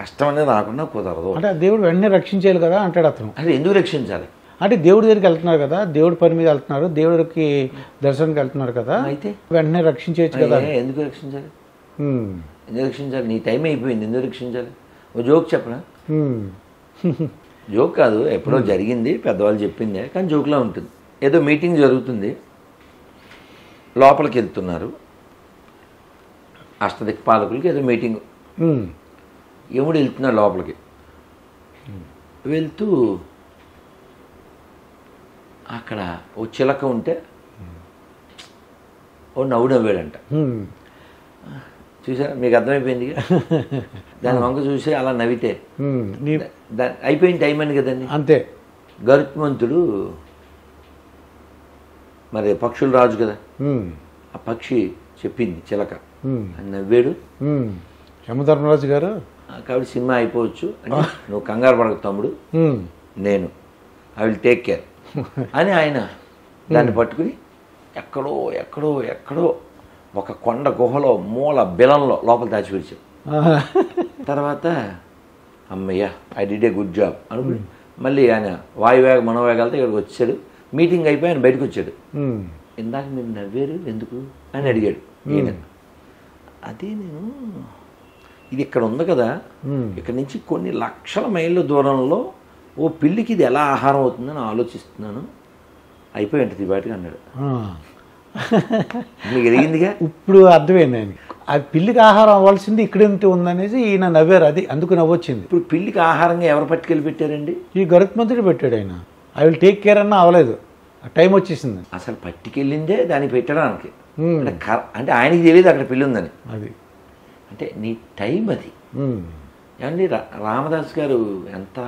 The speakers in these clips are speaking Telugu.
కష్టం అనేది రాకుండా కుదరదు. అంటే దేవుడు వెంటనే రక్షించేయాలి కదా అంటాడు అతను. అంటే ఎందుకు రక్షించాలి? అంటే దేవుడి దగ్గరికి వెళ్తున్నారు కదా, దేవుడి పని మీద వెళ్తున్నారు, దేవుడికి దర్శనానికి వెళ్తున్నారు కదా, అయితే వెంటనే రక్షించేయచ్చు కదా. ఎందుకు రక్షించాలి? ఎందుకు రక్షించాలి? నీ టైం అయిపోయింది, ఎందుకు రక్షించాలి? ఓ జోక్ చెప్పనా? జోక్ కాదు, ఎప్పుడో జరిగింది, పెద్దవాళ్ళు చెప్పిందే, కానీ జోక్లా ఉంటుంది. ఏదో మీటింగ్ జరుగుతుంది, లోపలికి వెళ్తున్నారు, అష్టదిక్పాలకులకి ఏదో మీటింగ్. యముడు వెళ్తున్నాడు లోపలికి. వెళ్తూ అక్కడ ఓ చిలక ఉంటే ఓ నవ్వాడంట. చూసారా, మీకు అర్థమైపోయింది. దాని వంక చూసి అలా నవ్వితే అయిపోయిన టైం అని కదండి. అంతే. గరుత్మంతుడు మరి పక్షుల రాజు కదా, ఆ పక్షి చెప్పింది చిలక అని నవ్వాడు. యమధర్మరాజు గారు కాబట్టి సినిమా అయిపోవచ్చు అంటే నువ్వు కంగారు పడక తమ్ముడు, నేను ఐ విల్ టేక్ కేర్ అని ఆయన దాన్ని పట్టుకుని ఎక్కడో ఎక్కడో ఎక్కడో ఒక కొండ గుహలో మూల బిలంలో లోపల దాచిపెట్టాడు. తర్వాత అమ్మయ్య I did a good job అనుకుని మళ్ళీ ఆయన వాయువేగ మనోవేగాలతో ఇక్కడికి వచ్చాడు. మీటింగ్ అయిపోయి ఆయన బయటకు వచ్చాడు. ఇందాక మీరు నవ్వారు ఎందుకు అని అడిగాడు ఈయన. అదే నేను ఇది ఇక్కడ ఉంది కదా, ఇక్కడ నుంచి కొన్ని లక్షల మైళ్ళ దూరంలో ఓ పిల్లికి ఇది ఎలా ఆహారం అవుతుందని ఆలోచిస్తున్నాను, అయిపోయి ఉంటుంది వాటికి అన్నాడు. మీకు ఎదిగిందిగా ఇప్పుడు అర్థమైంది ఆయన. ఆ పిల్లికి ఆహారం అవ్వాల్సింది ఇక్కడేంటి ఉందనేసి ఈయన నవ్వారు, అది అందుకు నవ్వొచ్చింది. ఇప్పుడు పిల్లికి ఆహారంగా ఎవరు పట్టుకెళ్ళి పెట్టారండి? ఈ గరుత్మంతుడు పెట్టాడు ఆయన. ఐ విల్ టేక్ కేర్ అన్నా అవ్వలేదు, టైం వచ్చేసింది. అసలు పట్టుకెళ్ళిందే దానికి పెట్టడానికి. అంటే ఆయనకి తెలియదు అక్కడ పిల్లి ఉందని. అది అంటే నీ టైం అది. ఏమండి రామదాస్ గారు ఎంత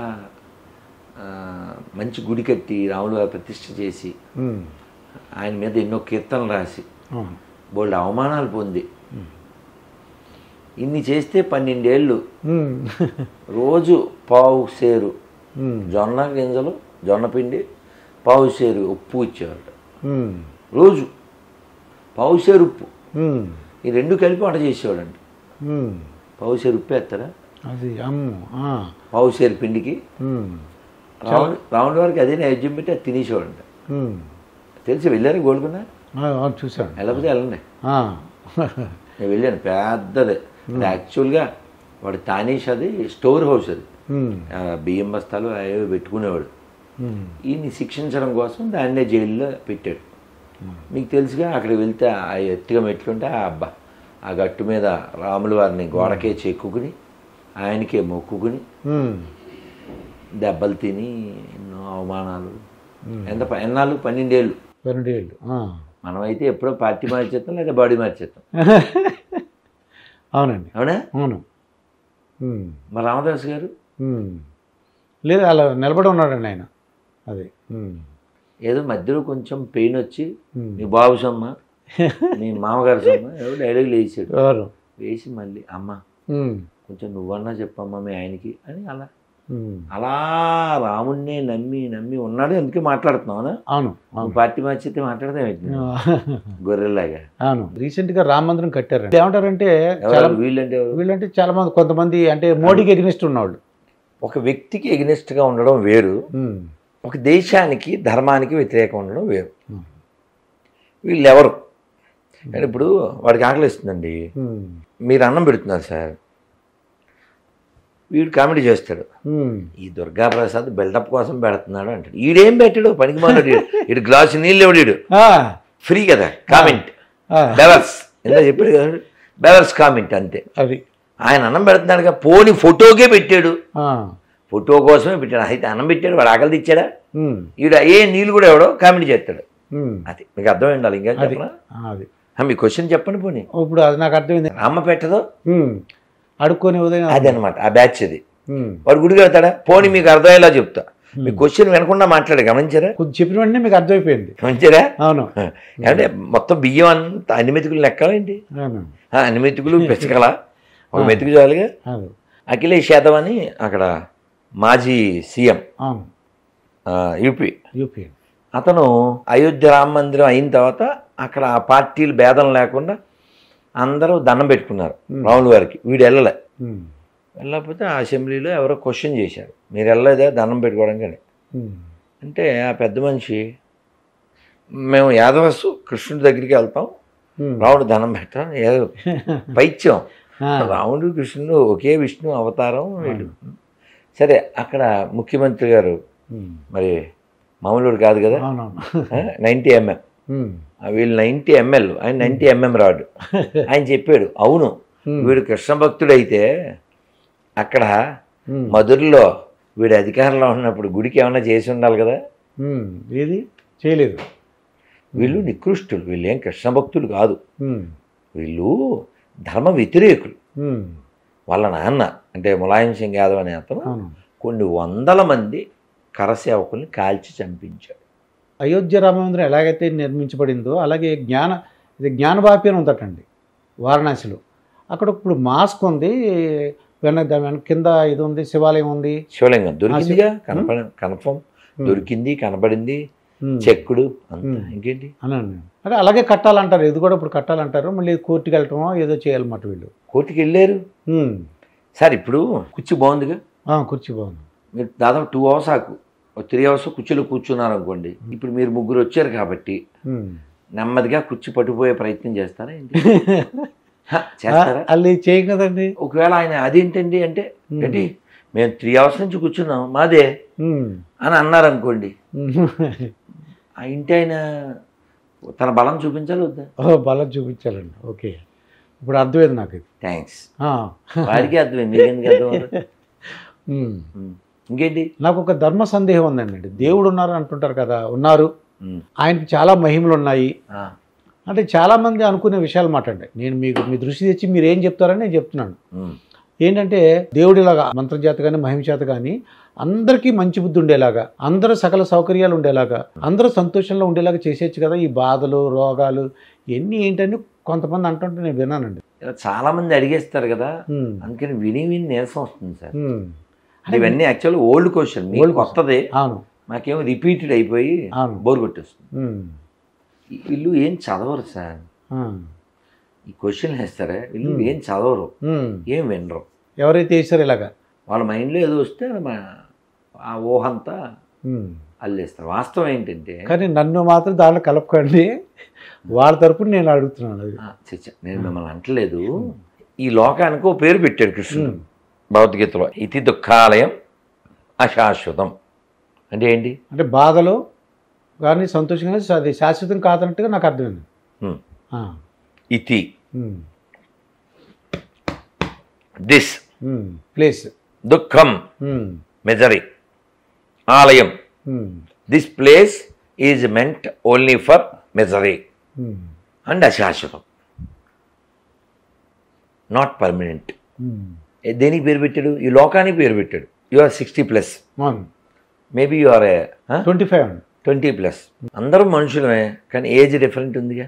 మంచి గుడి కట్టి రాములు గారు ప్రతిష్ఠ చేసి ఆయన మీద ఎన్నో కీర్తనలు రాసి బోల్డ్ అవమానాలు పొంది ఇన్ని చేస్తే 12 ఏళ్ళు రోజు పావు సేరు జొన్న గింజలు జొన్న పిండి పావు సేరు ఉప్పు ఇచ్చేవాడు. రోజు పావు సేరు ఉప్పు, ఈ రెండు కలిపి వంట చేసేవాడండి. పావు సేరు ఉప్పు వేస్తారా? అది పావు సేరు పిండికి రాముడి వారికి అదే నైవేద్యం పెట్టి అది తినేసేవాడంట. తెలిసి వెళ్ళారు గోల్కొండ? చూసాను. వెళ్ళకపోతే వెళ్ళండి, నేను వెళ్ళాను. పెద్దది యాక్చువల్గా వాడు తానీష్, అది స్టోర్ హౌస్, అది బియ్యం బస్తాలు అవి పెట్టుకునేవాడు. ఈయన్ని శిక్షించడం కోసం దాన్నే జైల్లో పెట్టాడు. మీకు తెలుసుగా అక్కడికి వెళ్తే ఆ ఎత్తుగా మెట్లుంటే అబ్బా ఆ గట్టు మీద రాముల వారిని గోడకే చెక్కుకుని ఆయనకే మొక్కుకుని దెబ్బలు తిని ఎన్నో అవమానాలు. ఎన్నాళ్ళు? 12 ఏళ్ళు. మనమైతే ఎప్పుడో పార్టీ మార్చేస్తాం లేదా బాడీ మార్చేస్తాం. అవునండి. అవునా? అవును. మరి రామదాస్ గారు లేదు, అలా నిలబడి ఉన్నాడండి ఆయన. అది ఏదో మధ్యలో కొంచెం పెయిన్ వచ్చి మీ బాబు సొమ్మ మీ మామగారు సొమ్మ ఏదో డైలాగులు వేసాడు. వేసి మళ్ళీ అమ్మ కొంచెం నువ్వన్నా చెప్పమ్మా మీ ఆయనకి అని అలా రాముడినే నమ్మి నమ్మి ఉన్నాడు. అందుకే మాట్లాడుతున్నావు. అవును. పార్టీ మార్చితే మాట్లాడదాం గొర్రెలాగా. అవును. రీసెంట్ గా రామ మందిరం కట్టారు. ఏమంటారంటే వీళ్ళంటే చాలా మంది, కొంతమంది అంటే మోడీకి ఎగ్నిస్ట్ ఉన్నవాళ్ళు. ఒక వ్యక్తికి ఎగ్నిస్ట్గా ఉండడం వేరు, ఒక దేశానికి ధర్మానికి వ్యతిరేకంగా ఉండడం వేరు. వీళ్ళు ఎవరు అంటే ఇప్పుడు వాడికి ఆకలిస్తుందండి, మీరు అన్నం పెడుతున్నారు సార్, వీడు కామెడీ చేస్తాడు, ఈ దుర్గాప్రసాద్ బిల్డప్ కోసం పెడుతున్నాడు అంటాడు. ఈడేం పెట్టాడు, పనికి మాట్లాడు, ఇటు గ్లాసు నీళ్ళు ఎవడు ఫ్రీ కదా కామెంట్, బెవర్స్ ఎలా చెప్పాడు కదా, బెవర్స్ కామెంట్ అంతే. అది ఆయన అన్నం పెడుతున్నాడుగా, పోని ఫోటోకే పెట్టాడు, ఫోటో కోసమే పెట్టాడు. అయితే అన్నం పెట్టాడు, వాడు ఆకలి తెచ్చాడా? ఈడు ఏ నీళ్ళు కూడా ఎవడో కామెడీ చేస్తాడు. అది మీకు అర్థమై ఉండాలి. ఇంకా చెప్పనా? మీ క్వశ్చన్ చెప్పండి. పోనీ ఇప్పుడు అది నాకు అర్థమైంది. అమ్మ పెట్టదో అడుక్కొని ఉదయం అది అనమాట ఆ బ్యాచ్. అది వాడు గుడికి వెళ్తాడా? పోనీ మీకు అర్థమయ్యేలా చెప్తా. మీ క్వశ్చన్ వినకుండా మాట్లాడే గమనించారా? చెప్పిన వెంటనే మీకు అర్థమైపోయింది. గమనించారా? అవును. అంటే మొత్తం బియ్యం అంతా అన్ని మెతుకులు లెక్కాలేంటి? అన్ని మెతుకులు పెంచగల ఒక మెతుకు చాలుగా. అఖిలేష్ యాదవ్ అని అక్కడ మాజీ సీఎం యూపీ, అతను అయోధ్య రామ మందిరం అయిన తర్వాత అక్కడ ఆ పార్టీలు భేదం లేకుండా అందరూ దండం పెట్టుకున్నారు రాముల వారికి. వీడు వెళ్ళలే. వెళ్ళకపోతే ఆ అసెంబ్లీలో ఎవరో క్వశ్చన్ చేశారు, మీరు వెళ్ళలేదా దండం పెట్టుకోవడం కానీ అంటే ఆ పెద్ద మనిషి, మేము యాదవసు కృష్ణుడి దగ్గరికి వెళ్తాం, రాముడు దండం పెట్టడం ఏదో పైత్యం, రాముడు కృష్ణుడు ఒకే విష్ణు అవతారం వీళ్ళు. సరే అక్కడ ముఖ్యమంత్రి గారు మరి మామూలుడు కాదు కదా, 90 mm, వీళ్ళు 90 ml, ఆయన 90 mm రాడు. ఆయన చెప్పాడు, అవును వీడు కృష్ణ భక్తుడైతే అక్కడ మధురలో వీడు అధికారంలో ఉన్నప్పుడు గుడికి ఏమైనా చేసి ఉండాలి కదా, ఏది చేయలేదు. వీళ్ళు నికృష్టులు, వీళ్ళు ఏం కృష్ణ భక్తులు కాదు, వీళ్ళు ధర్మ వ్యతిరేకులు. వాళ్ళ నాన్న అంటే ములాయం సింగ్ యాదవ్ అనే అతను కొన్ని వందల మంది కరసేవకుల్ని కాల్చి చంపించాడు. అయోధ్య రామమందిరం ఎలాగైతే నిర్మించబడిందో అలాగే జ్ఞానవాపి అని ఉందటండి వారణాసిలో. అక్కడ ఇప్పుడు మాస్క్ ఉంది, వెనక కింద ఇది ఉంది, శివాలయం ఉంది, శివలింగం దొరికిందిగా, కన్ఫర్మ్ దొరికింది, కనబడింది, చెక్కుడు అంతా. ఇంకేంటి అనండి. అంటే అలాగే కట్టాలంటారు, ఇది కూడా ఇప్పుడు కట్టాలంటారు, మళ్ళీ కోర్టుకి వెళ్ళటమో ఏదో చేయాలన్నమాట. వీళ్ళు కోర్టుకి వెళ్ళారు సార్. ఇప్పుడు కుర్చీ బాగుందిగా, కుర్చీ బాగుంది. మీరు దాదాపు 2 hours 3 hours కుర్చీలో కూర్చున్నారు అనుకోండి. ఇప్పుడు మీరు 3 వచ్చారు కాబట్టి నెమ్మదిగా కుర్చీ పట్టుకుపోయే ప్రయత్నం చేస్తారా ఏంటి? చేస్తారా? అది చేయం కదండి. ఒకవేళ ఆయన అదేంటండి అంటే ఏంటి, మేము 3 hours నుంచి కూర్చున్నాం మాదే అని అన్నారు అనుకోండి, ఆ ఇంటి ఆయన తన బలం చూపించాలి వద్దా? బలం చూపించాలండి. ఓకే, ఇప్పుడు అర్థమైంది నాకు. థ్యాంక్స్, వారికి అర్థమైంది, మీకెందుకు అర్థం? ఇంకేంటి, నాకు ఒక ధర్మ సందేహం ఉందండి. దేవుడు ఉన్నారు అంటుంటారు కదా, ఉన్నారు, ఆయనకి చాలా మహిమలు ఉన్నాయి అంటే చాలామంది అనుకునే విషయాలు మాట్లాడండి. నేను మీకు మీ దృష్టి తెచ్చి మీరు ఏం చెప్తారని నేను చెప్తున్నాను. ఏంటంటే దేవుడిలాగా మంత్రజాత కానీ మహిమచేత కానీ అందరికీ మంచి బుద్ధి ఉండేలాగా, అందరూ సకల సౌకర్యాలు ఉండేలాగా, అందరూ సంతోషంలో ఉండేలాగా చేసేయచ్చు కదా. ఈ బాధలు రోగాలు ఇవన్నీ ఏంటని కొంతమంది అంటుంటే నేను విన్నానండి. చాలా మంది అడిగేస్తారు కదా, అందుకని విని నీరసం వస్తుంది సార్. ఇవన్నీ యాక్చువల్లీ ఓల్డ్ క్వశ్చన్, కొత్తదే. అవును, మాకేమో రిపీటెడ్ అయిపోయి బోర్ కొట్టేస్తుంది. వీళ్ళు ఏం చదవరు సార్, ఈ క్వశ్చన్లు వేస్తారా, వీళ్ళు ఏం చదవరు, ఏం వినరు. ఎవరైతే వేసారు ఇలాగా వాళ్ళ మైండ్లో ఏదో వస్తే ఆ ఊహంతా అల్లేస్తారు. వాస్తవం ఏంటంటే, కానీ నన్ను మాత్రం దాంట్లో కలపకండి, వాళ్ళ తరపున నేను అడుగుతున్నాను. నేను మిమ్మల్ని అంటలేదు. ఈ లోకానికి ఓ పేరు పెట్టాడు కృష్ణుడు భగవద్గీతలో, ఇతి దుఃఖాలయం అశాశ్వతం. అంటే ఏంటి అంటే బాధలో కానీ సంతోషం కానీ అది శాశ్వతం కాదన్నట్టుగా నాకు అర్థమైంది. ఇతి దిస్ ప్లేస్, దుఃఖం మిజరీ, ఆలయం this place is meant only for misery and అశాశ్వతం, నాట్ పర్మనెంట్. దేనికి పేరు పెట్టాడు? ఈ లోకానికి పేరు పెట్టాడు. You are 60+, maybe you are 20+. అందరూ మనుషులమే, కానీ ఏజ్ డిఫరెంట్ ఉందిగా.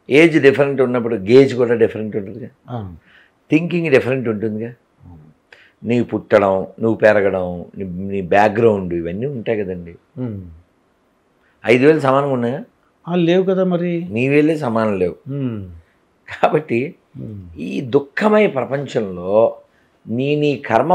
ఏజ్ డిఫరెంట్ ఉన్నప్పుడు గేజ్ కూడా డిఫరెంట్ ఉంటుందిగా, థింకింగ్ డిఫరెంట్ ఉంటుందిగా. నీవు పుట్టడం, నువ్వు పెరగడం, నీ బ్యాక్గ్రౌండ్ ఇవన్నీ ఉంటాయి కదండి. 5,000 సమానంగా ఉన్నాయా? లేవు కదా, మరి నీ వేలే సమానం లేవు. కాబట్టి ఈ దుఃఖమయ ప్రపంచంలో నీ కర్మ